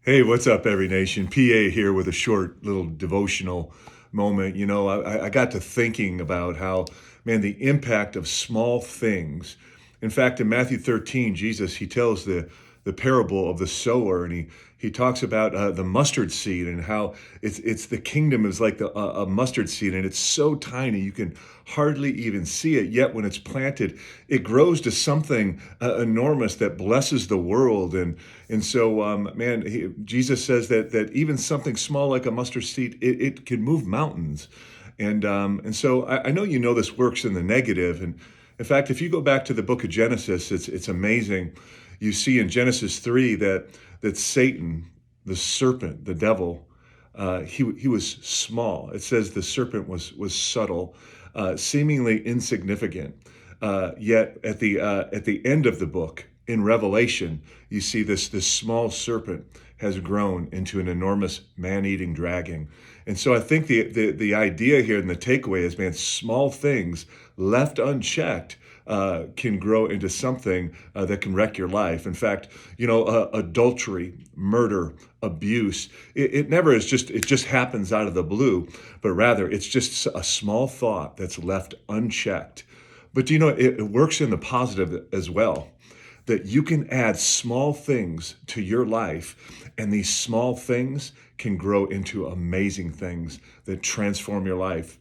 Hey, what's up, Every Nation? PA here with a short little devotional moment. I got to thinking about how, man, the impact of small things. In fact, in Matthew 13, Jesus, he tells the parable of the sower, and he talks about the mustard seed and how it's the kingdom is like a mustard seed, and it's so tiny you can hardly even see it. Yet when it's planted, it grows to something enormous that blesses the world. Jesus says that even something small like a mustard seed, it can move mountains. I know this works in the negative. And in fact, if you go back to the book of Genesis, it's amazing. You see in Genesis 3 that Satan, the serpent, the devil, he was small. It says the serpent was subtle, seemingly insignificant. Yet at the end of the book in Revelation, you see this small serpent has grown into an enormous man-eating dragon. And so I think the idea here and the takeaway is, man, small things left unchecked can grow into something that can wreck your life. In fact, adultery, murder, abuse, it never is it just happens out of the blue, but rather it's just a small thought that's left unchecked. But it works in the positive as well, that you can add small things to your life, and these small things can grow into amazing things that transform your life.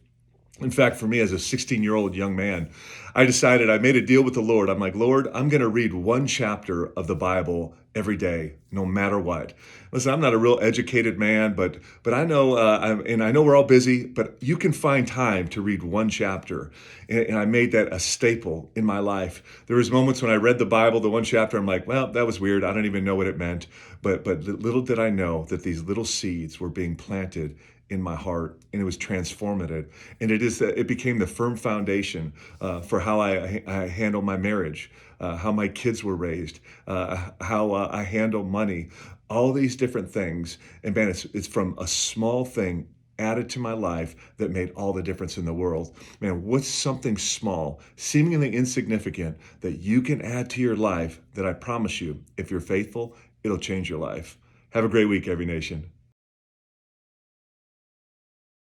In fact, for me as a 16-year-old young man, I made a deal with the Lord. I'm like, Lord, I'm going to read one chapter of the Bible every day, no matter what. Listen, I'm not a real educated man, but I know, I know we're all busy, but you can find time to read one chapter. And I made that a staple in my life. There was moments when I read the Bible, the one chapter, I'm like, well, that was weird. I don't even know what it meant. But little did I know that these little seeds were being planted in my heart, and it was transformative. And it became the firm foundation for how I handle my marriage, how my kids were raised, how I handle money, all these different things. And man, it's from a small thing added to my life that made all the difference in the world. Man, what's something small, seemingly insignificant, that you can add to your life that I promise you, if you're faithful, it'll change your life. Have a great week, Every Nation.